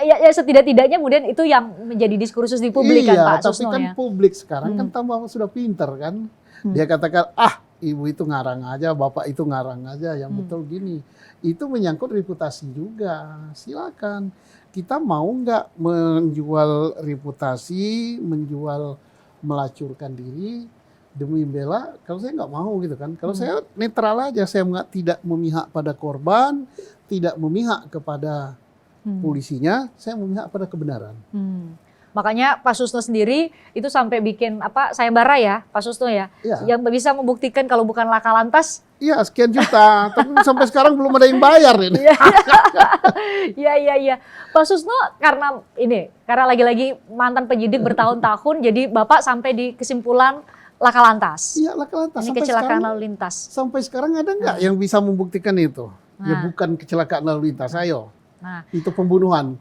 Ya setidak-tidaknya kemudian itu yang menjadi diskursus di publik kan Pak Tapi Susno kan ya. publik sekarang kan tambah sudah pinter kan. Dia katakan, ibu itu ngarang aja, bapak itu ngarang aja, yang betul gini. Itu menyangkut reputasi juga. Silakan. Kita mau nggak menjual reputasi, menjual melacurkan diri demi bela? Kalau saya nggak mau gitu kan. Kalau saya netral aja, saya tidak memihak pada korban, tidak memihak kepada polisinya, saya memihak pada kebenaran. Makanya Pak Susno sendiri itu sampai bikin sayembara ya Pak Susno ya, yang bisa membuktikan kalau bukan laka lantas. Iya, sekian juta, tapi sampai sekarang belum ada yang bayar ini. Iya. Pak Susno karena lagi-lagi mantan penyidik bertahun-tahun, jadi Bapak sampai di kesimpulan laka lantas. Iya, laka lantas. Ini kecelakaan lalu lintas. Sampai sekarang ada nggak yang bisa membuktikan itu? Ya bukan kecelakaan lalu lintas, ayo. Itu pembunuhan.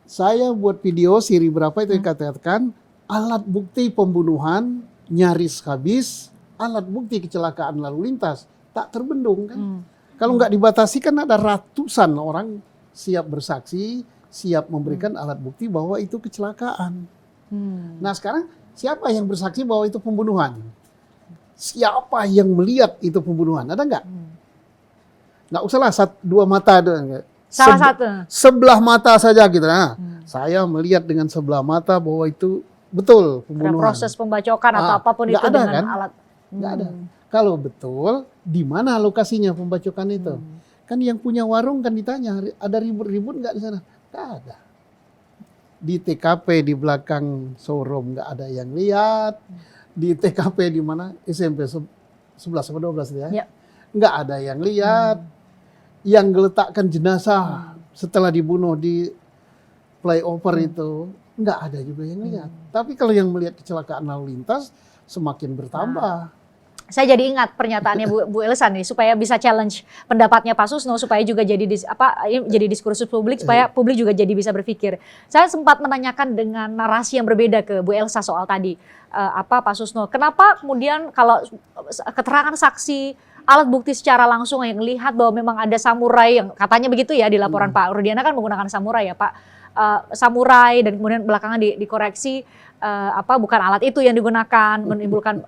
Saya buat video siri berapa itu yang katakan alat bukti pembunuhan nyaris habis, alat bukti kecelakaan lalu lintas tak terbendung kan. Kalau nggak dibatasi kan ada ratusan orang siap bersaksi, siap memberikan alat bukti bahwa itu kecelakaan. Nah sekarang siapa yang bersaksi bahwa itu pembunuhan? Siapa yang melihat itu pembunuhan? Ada nggak? Nggak usahlah dua mata doang. Salah satu. Sebelah mata saja gitu. Nah, saya melihat dengan sebelah mata bahwa itu betul pembunuhan. Proses pembacokan atau apapun itu ada, dengan kan? alat. Nggak ada. Kalau betul, di mana lokasinya pembacokan itu? Kan yang punya warung kan ditanya, ada ribut-ribut nggak di sana? Nggak ada. Di TKP di belakang showroom nggak ada yang lihat. Di TKP di mana? SMP 11 atau 12 ya? Nggak ada yang lihat. Yang geletakkan jenazah setelah dibunuh di flyover itu nggak ada juga yang lihat. Tapi kalau yang melihat kecelakaan lalu lintas semakin bertambah. Saya jadi ingat pernyataannya Bu Elsa nih supaya bisa challenge pendapatnya Pak Susno supaya juga jadi jadi diskursus publik supaya publik juga jadi bisa berpikir. Saya sempat menanyakan dengan narasi yang berbeda ke Bu Elsa soal tadi Pak Susno. Kenapa kemudian kalau keterangan saksi alat bukti secara langsung yang melihat bahwa memang ada samurai yang katanya begitu ya di laporan Pak Rudiana kan menggunakan samurai ya Pak. Samurai dan kemudian belakangan dikoreksi bukan alat itu yang digunakan menimbulkan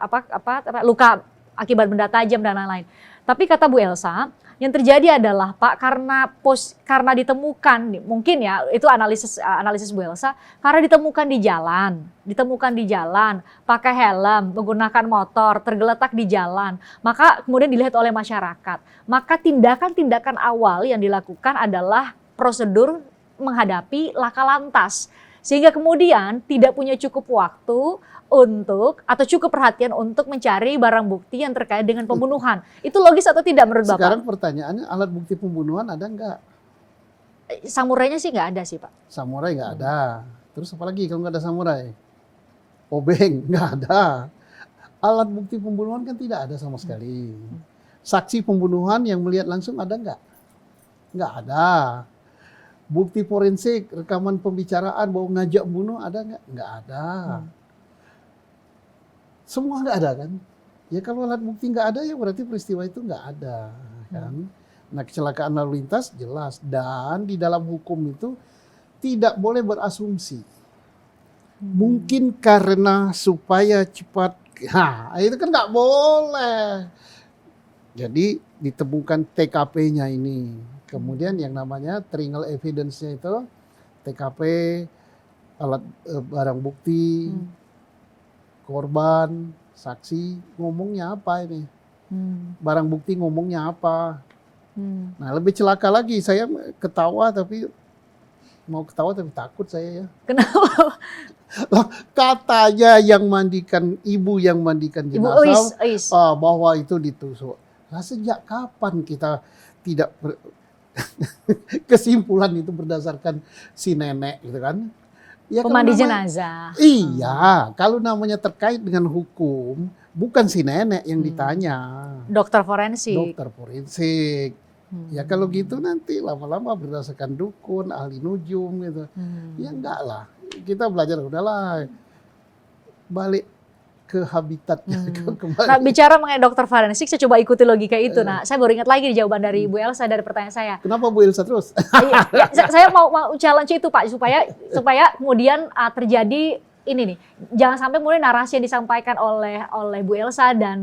luka akibat benda tajam dan lain-lain. Tapi kata Bu Elsa, yang terjadi adalah Pak karena ditemukan mungkin ya itu analisis Bu Elsa karena ditemukan di jalan, pakai helm, menggunakan motor, tergeletak di jalan, maka kemudian dilihat oleh masyarakat. Maka tindakan-tindakan awal yang dilakukan adalah prosedur menghadapi laka lantas. Sehingga kemudian tidak punya cukup waktu atau cukup perhatian untuk mencari barang bukti yang terkait dengan pembunuhan. Itu logis atau tidak menurut Bapak? Sekarang pertanyaannya alat bukti pembunuhan ada nggak? Samurainya sih nggak ada sih Pak. Samurai nggak ada. Terus apalagi kalau nggak ada samurai? Obeng nggak ada. Alat bukti pembunuhan kan tidak ada sama sekali. Saksi pembunuhan yang melihat langsung ada nggak? Nggak ada. Bukti forensik, rekaman pembicaraan bahwa ngajak bunuh ada nggak? Nggak ada. Semua nggak ada kan? Ya kalau alat bukti nggak ada ya berarti peristiwa itu nggak ada kan. Nah kecelakaan lalu lintas jelas, dan di dalam hukum itu tidak boleh berasumsi. Mungkin karena supaya cepat, itu kan nggak boleh. Jadi ditemukan TKP-nya ini, kemudian yang namanya trial evidence-nya itu TKP, alat barang bukti, korban, saksi ngomongnya apa ini, barang bukti ngomongnya apa. Nah lebih celaka lagi, saya ketawa tapi mau ketawa tapi takut saya ya. Kenapa? Katanya yang mandikan ibu yang mandikan jenazah Uis. bahwa itu ditusuk. Nah sejak kapan kita tidak kesimpulan itu berdasarkan si nenek gitu kan? Ya, Pemandi jenazah. Iya, kalau namanya terkait dengan hukum, bukan si nenek yang ditanya. Dokter forensik. Dokter forensik. Ya kalau gitu nanti lama-lama berdasarkan dukun, ahli nujum gitu. Ya enggak lah. Kita belajar udahlah. Balik ke habitatnya. Nah, bicara mengenai dokter forensik, saya coba ikuti logika itu. Nah, saya baru ingat lagi jawaban dari Bu Elsa dari pertanyaan saya. Kenapa Bu Elsa terus? Saya mau challenge itu Pak, supaya kemudian terjadi ini nih, jangan sampai mulai narasi yang disampaikan oleh Bu Elsa dan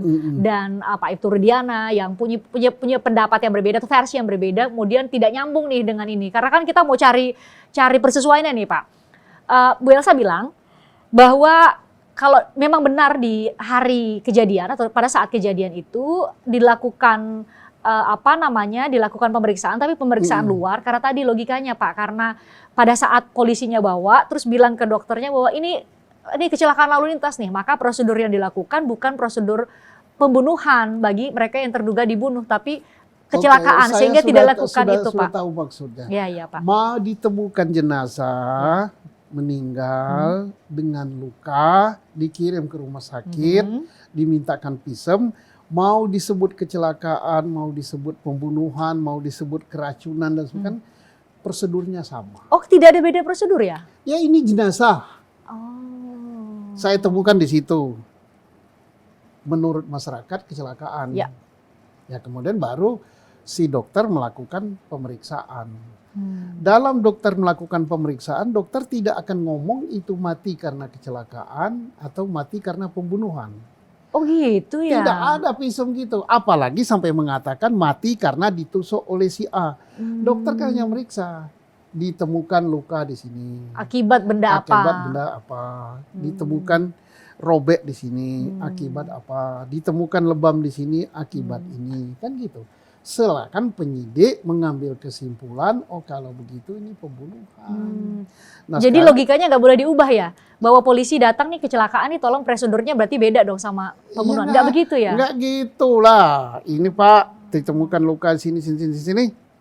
Pak Ibtu Rudiana yang punya pendapat yang berbeda atau versi yang berbeda, kemudian tidak nyambung nih dengan ini. Karena kan kita mau cari persesuaiannya nih Pak. Bu Elsa bilang bahwa kalau memang benar di hari kejadian atau pada saat kejadian itu dilakukan dilakukan pemeriksaan, tapi pemeriksaan luar karena tadi logikanya Pak, karena pada saat polisinya bawa terus bilang ke dokternya bahwa ini kecelakaan lalu lintas nih, maka prosedur yang dilakukan bukan prosedur pembunuhan bagi mereka yang terduga dibunuh, tapi kecelakaan sehingga tidak lakukan itu Pak. Sudah tahu maksudnya. Iya Pak. Mau ditemukan jenazah meninggal dengan luka, dikirim ke rumah sakit, dimintakan visum, mau disebut kecelakaan, mau disebut pembunuhan, mau disebut keracunan dan sebagainya, prosedurnya sama. Oh, tidak ada beda prosedur ya? Ya ini jenazah. Oh. Saya temukan di situ. Menurut masyarakat kecelakaan. Ya. Ya kemudian baru si dokter melakukan pemeriksaan. Dalam dokter melakukan pemeriksaan, dokter tidak akan ngomong itu mati karena kecelakaan atau mati karena pembunuhan. Oh gitu ya? Tidak ada visum gitu. Apalagi sampai mengatakan mati karena ditusuk oleh si A. Dokter kan hanya meriksa. Ditemukan luka di sini. Akibat benda apa? Akibat benda apa. Ditemukan robek di sini. Akibat apa. Ditemukan lebam di sini. Akibat ini. Kan gitu. Silakan penyidik mengambil kesimpulan, oh kalau begitu ini pembunuhan. Nah, jadi logikanya nggak boleh diubah ya? Bahwa polisi datang nih kecelakaan nih, tolong prosedurnya berarti beda dong sama pembunuhan. Nggak begitu ya? Nggak gitulah. Ini Pak, ditemukan luka sini.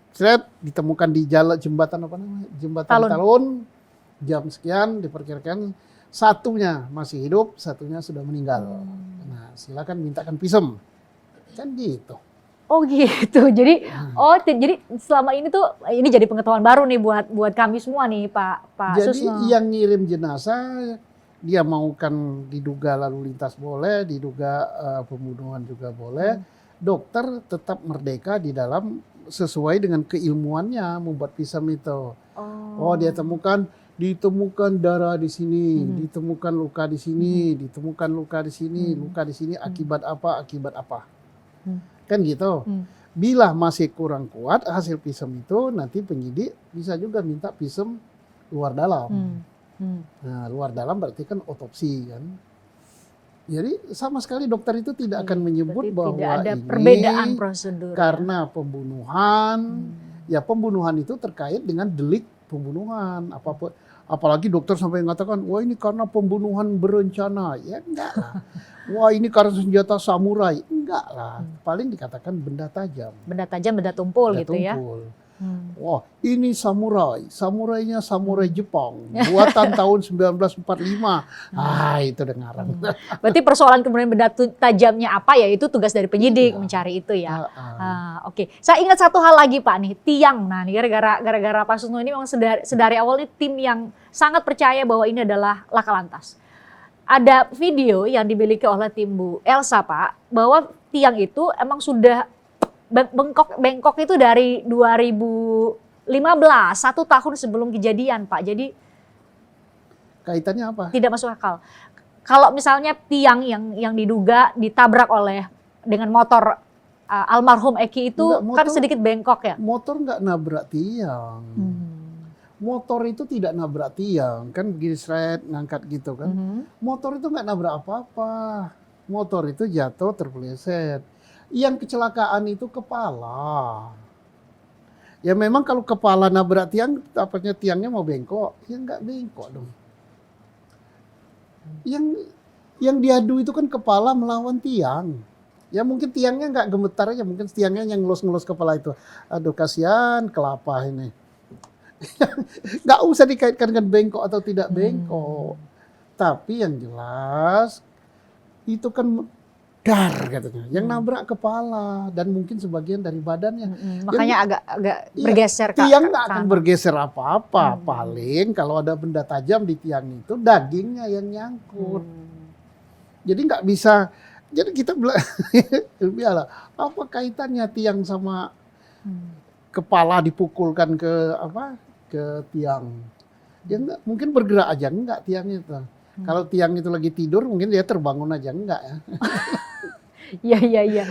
Seret, ditemukan di jalan jembatan apa namanya? Jembatan Talun. Jam sekian diperkirakan satunya masih hidup, satunya sudah meninggal. Nah silakan mintakan visum. Kan gitu. Oh gitu. Jadi jadi selama ini tuh ini jadi pengetahuan baru nih buat kami semua nih Pak Susno. Jadi yang ngirim jenazah dia maukan diduga lalu lintas boleh, diduga pembunuhan juga boleh. Dokter tetap merdeka di dalam sesuai dengan keilmuannya membuat visum itu. Oh dia ditemukan darah di sini, ditemukan luka di sini, ditemukan luka di sini, akibat apa? Kan gitu. Bila masih kurang kuat hasil visum itu, nanti penyidik bisa juga minta visum luar dalam. Nah, luar dalam berarti kan otopsi kan. Jadi sama sekali dokter itu tidak akan menyebut bahwa tidak ada ini perbedaan prosedur karena pembunuhan. Ya pembunuhan itu terkait dengan delik pembunuhan. Apalagi dokter sampai mengatakan, wah ini karena pembunuhan berencana. Ya enggak lah. Wah ini karena senjata samurai. Enggak lah. Paling dikatakan benda tajam. Benda tajam, benda tumpul gitu ya. Wah ini samurai. Samurainya samurai Jepang. Buatan tahun 1945. Itu dengaran. Berarti persoalan kemudian benda tajamnya apa ya itu tugas dari penyidik mencari itu ya. Oke. Saya ingat satu hal lagi Pak nih. Tiang. Nah ini gara-gara Pak Susno ini memang sedari awal ini tim yang sangat percaya bahwa ini adalah laka lantas. ada video yang dimiliki oleh tim Bu Elsa, Pak, bahwa tiang itu emang sudah bengkok itu dari 2015, 1 tahun sebelum kejadian, Pak. Jadi Kaitannya apa? tidak masuk akal. Kalau misalnya tiang yang diduga ditabrak dengan motor almarhum Eki itu Enggak, kan sedikit bengkok ya. Motor nggak nabrak tiang. Motor itu tidak nabrak tiang, kan begini seret ngangkat gitu kan. Motor itu nggak nabrak apa-apa. Motor itu jatuh terpeleset. Yang kecelakaan itu kepala. Ya memang kalau kepala nabrak tiang, apanya tiangnya mau bengkok? Ya nggak bengkok dong. Yang diadu itu kan kepala melawan tiang. Ya mungkin tiangnya nggak gemetar aja, mungkin tiangnya yang ngelus-ngelus kepala itu. Aduh kasihan kelapa ini. Nggak usah dikaitkan dengan bengkok atau tidak bengkok. Tapi yang jelas itu kan dar katanya. Yang nabrak kepala dan mungkin sebagian dari badannya. Makanya agak bergeser. Tiang nggak akan bergeser apa-apa. Paling kalau ada benda tajam di tiang itu dagingnya yang nyangkut. Jadi nggak bisa. Jadi kita biarlah apa kaitannya tiang sama kepala dipukulkan ke tiang. Ya enggak, mungkin bergerak aja enggak tiangnya itu. Kalau tiang itu lagi tidur mungkin dia terbangun aja enggak ya. Iya.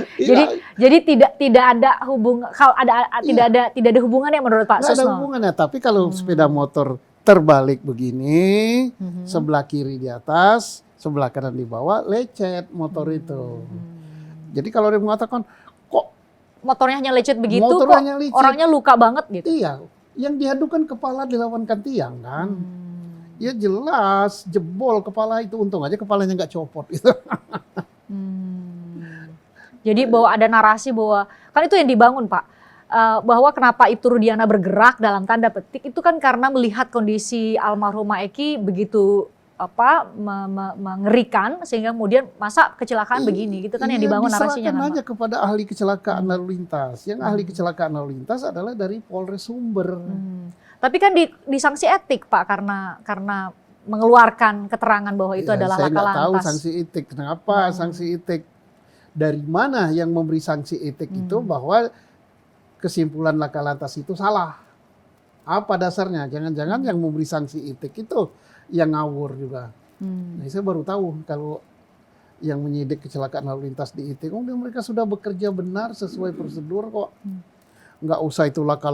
Jadi tidak ada hubungan, kalau tidak ada hubungannya menurut Pak Susno. Nggak ada hubungannya, tapi kalau sepeda motor terbalik begini, sebelah kiri di atas, sebelah kanan di bawah, lecet motor itu. Jadi kalau dia mengatakan kok motornya hanya lecet begitu, motornya kok lecet, orangnya luka banget gitu. Iya, yang diadukan kepala dilawankan tiang kan. Ya jelas jebol kepala itu, untung aja kepalanya nggak copot gitu. Jadi bahwa ada narasi bahwa kan itu yang dibangun Pak, bahwa kenapa Ibtu Rudiana bergerak dalam tanda petik itu kan karena melihat kondisi almarhumah Eki begitu mengerikan sehingga kemudian masa kecelakaan begini gitu kan yang dibangun narasinya kan Pak. Aja kepada ahli kecelakaan lalu lintas. Yang ahli kecelakaan lalu lintas adalah dari Polres Sumber. Tapi kan disanksi etik Pak karena mengeluarkan keterangan bahwa itu adalah laka lantas. Saya nggak tahu sanksi etik. Kenapa sanksi etik? Dari mana yang memberi sanksi etik itu bahwa kesimpulan laka lantas itu salah? Apa dasarnya? Jangan-jangan yang memberi sanksi etik itu yang ngawur juga. Nah, saya baru tahu kalau yang menyidik kecelakaan lalu lintas di ITE, mereka sudah bekerja benar sesuai prosedur kok. Nggak usah itu laka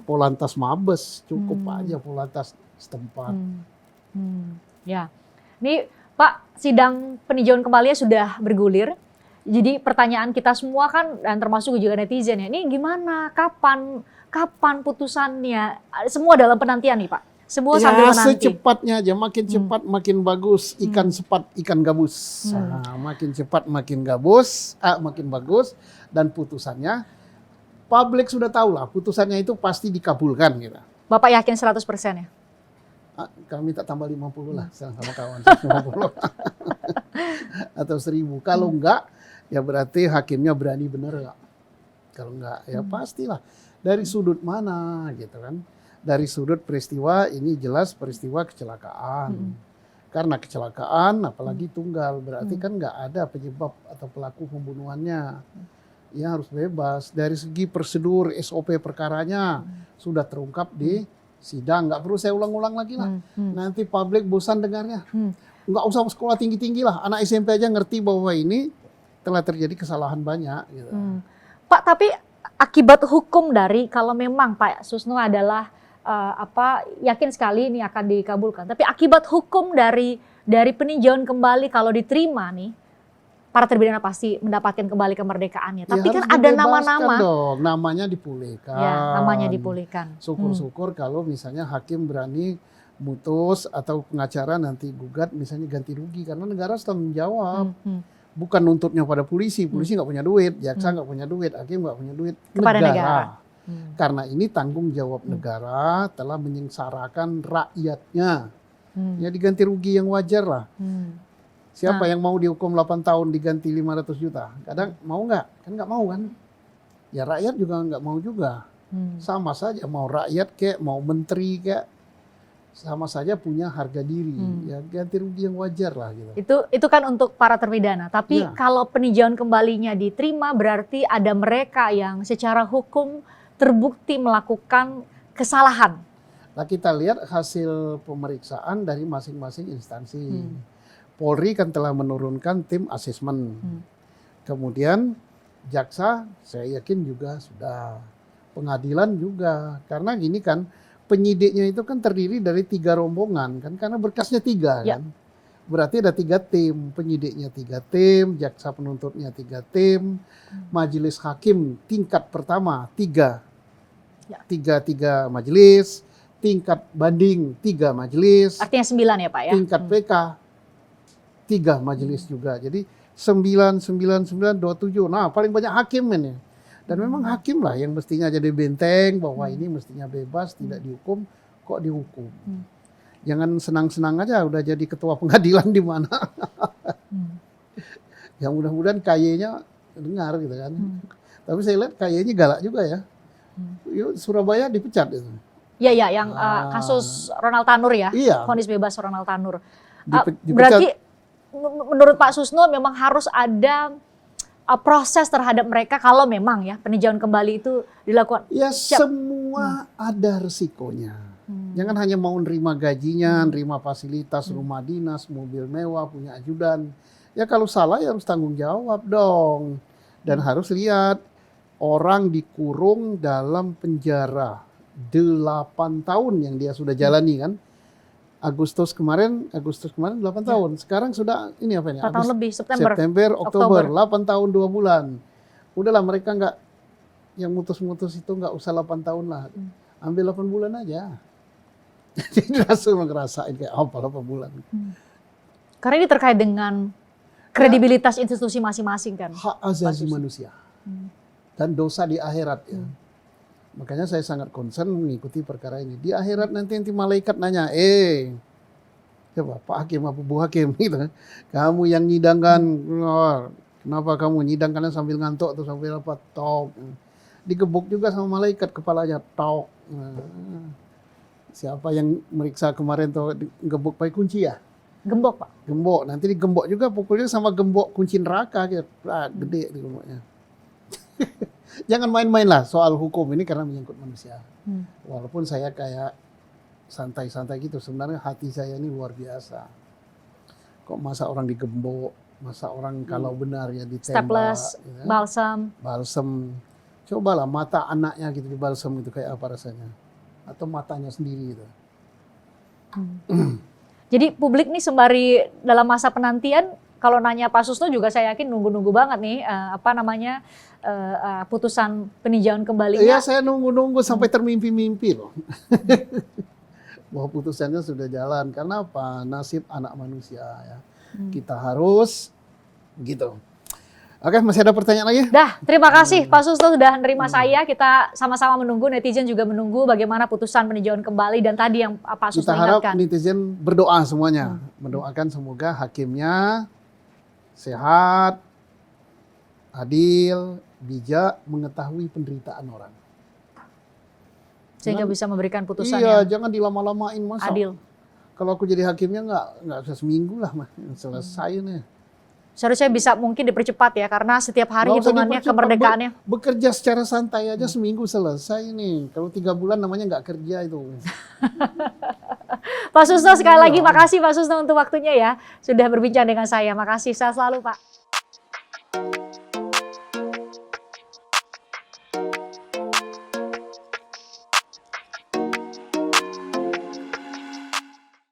Polantas Mabes, cukup aja Polantas setempat. Ya, ini Pak, sidang peninjauan kembalinya sudah bergulir. Jadi pertanyaan kita semua kan, dan termasuk juga netizen ya, ini gimana, kapan putusannya? Semua dalam penantian nih Pak. Semua sambil menanti. Secepatnya aja, makin cepat makin bagus. Ikan cepat ikan gabus. Nah, makin cepat makin bagus. Dan putusannya, publik sudah tahu lah, putusannya itu pasti dikabulkan gitu. Bapak yakin 100% ya? Kami tak tambah 50 lah sama kawan 50 atau 1000. Kalau enggak ya berarti hakimnya berani bener enggak. Kalau enggak ya pastilah dari sudut mana gitu kan. Dari sudut peristiwa ini jelas peristiwa kecelakaan. Karena kecelakaan apalagi tunggal berarti kan enggak ada penyebab atau pelaku pembunuhannya. Ya harus bebas. Dari segi prosedur SOP perkaranya sudah terungkap di sidang, nggak perlu saya ulang-ulang lagi lah. Nanti publik bosan dengarnya. Nggak usah sekolah tinggi-tinggi lah. Anak SMP aja ngerti bahwa ini telah terjadi kesalahan banyak. Gitu. Pak, tapi akibat hukum dari kalau memang Pak Susno adalah yakin sekali ini akan dikabulkan. Tapi akibat hukum dari peninjauan kembali kalau diterima nih, para terpidana pasti mendapatkan kembali kemerdekaannya. Tapi kan ada nama-nama. Namanya dipulihkan. Ya, namanya dipulihkan. Syukur-syukur kalau misalnya hakim berani mutus atau pengacara nanti gugat misalnya ganti rugi. Karena negara sudah menjawab. Bukan nuntutnya pada polisi. Polisi nggak punya duit, jaksa nggak punya duit, hakim nggak punya duit. Kepada negara. Karena ini tanggung jawab negara telah menyengsarakan rakyatnya. Ya diganti rugi yang wajar lah. Siapa yang mau dihukum 8 tahun diganti 500 juta? Kadang mau nggak? Kan nggak mau kan? Ya rakyat juga nggak mau juga. Sama saja mau rakyat kayak mau menteri kayak sama saja punya harga diri, ya ganti rugi yang wajar lah gitu. Itu kan untuk para terpidana. Tapi Ya. kalau peninjauan kembalinya diterima, berarti ada mereka yang secara hukum terbukti melakukan kesalahan. Nah, kita lihat hasil pemeriksaan dari masing-masing instansi. Polri kan telah menurunkan tim asesmen. Kemudian jaksa saya yakin juga sudah. Pengadilan juga. Karena gini kan, penyidiknya itu kan terdiri dari 3 rombongan kan, karena berkasnya 3 Ya. kan. Berarti ada 3 tim, penyidiknya 3 tim, jaksa penuntutnya 3 tim, majelis hakim tingkat pertama 3. Ya. 3 majelis, tingkat banding 3 majelis, Artinya 9 ya Pak ya? tingkat PK 3 majelis juga. Jadi 9, 9, 9, 27. Nah, paling banyak hakim ini. Dan memang hakim lah yang mestinya jadi benteng bahwa ini mestinya bebas, tidak dihukum, kok dihukum. Jangan senang-senang aja udah jadi ketua pengadilan di mana. Ya mudah-mudahan KY-nya dengar gitu kan. Tapi saya lihat KY-nya galak juga ya. Yuk, Surabaya dipecat itu. Iya, yang kasus Ronald Tanur ya, Iya. vonis bebas Ronald Tanur. Dipecat. Berarti menurut Pak Susno memang harus ada proses terhadap mereka kalau memang ya peninjauan kembali itu dilakukan. Ya semua ada resikonya. Jangan hanya mau nerima gajinya, nerima fasilitas rumah dinas, mobil mewah, punya ajudan. Ya kalau salah ya harus tanggung jawab dong. Dan harus lihat orang dikurung dalam penjara 8 tahun yang dia sudah jalani kan. Agustus kemarin 8 tahun. Sekarang sudah ini apa ini? 4 tahun lebih, September. Oktober, 8 tahun 2 bulan. Udahlah mereka nggak, yang mutus-mutus itu nggak usah 8 tahun lah. Ambil 8 bulan aja. Jadi langsung ngerasain kayak apa 8 bulan. Karena ini terkait dengan kredibilitas institusi masing-masing kan. Hak asasi manusia. Dan dosa di akhirat ya. Makanya saya sangat concern mengikuti perkara ini. Di akhirat nanti malaikat nanya, coba Pak Hakim apa Bu Hakim gitu kan. Kamu yang nyidangkan, kenapa kamu nyidangkannya sambil ngantuk atau sambil apa? Tok. Digebuk juga sama malaikat kepalanya, tok. Siapa yang meriksa kemarin tuh gebuk pakai kunci ya? Gembok Pak. Gembok, nanti digembok juga pukulnya sama gembok kunci neraka gitu. Gede digemboknya. Jangan main-main lah soal hukum ini karena menyangkut manusia. Walaupun saya kayak santai-santai gitu, sebenarnya hati saya ini luar biasa. Kok masa orang digembok, masa orang kalau benar ya ditembak. Staples, Ya. Balsem. Cobalah mata anaknya gitu di balsem itu kayak apa rasanya. Atau matanya sendiri gitu. Jadi publik nih sembari dalam masa penantian, kalau nanya Pak Susno juga saya yakin nunggu-nunggu banget nih putusan peninjauan kembalinya. Iya, saya nunggu-nunggu sampai termimpi-mimpi loh. Bahwa putusannya sudah jalan. Karena apa? Nasib anak manusia ya. Kita harus gitu. Oke, masih ada pertanyaan lagi? Dah, terima kasih Pak Susno sudah menerima saya. Kita sama-sama menunggu, netizen juga menunggu bagaimana putusan peninjauan kembali dan tadi yang Pak Susno Kita harap ingatkan. netizen berdoa semuanya. Mendoakan semoga hakimnya sehat, adil, bijak, mengetahui penderitaan orang. Sehingga bisa memberikan putusan Iya, yang jangan dilama-lamain masa. adil. Kalau aku jadi hakimnya nggak bisa seminggu lah mah selesai nih. Seharusnya bisa mungkin dipercepat ya, karena setiap hari Nggak usah hitungannya dipercepat, kemerdekaannya. Bekerja secara santai aja seminggu selesai nih. Kalau 3 bulan namanya nggak kerja itu. Pak Susno sekali lagi makasih Pak Susno untuk waktunya ya. Sudah berbincang dengan saya. Makasih, sehat selalu Pak.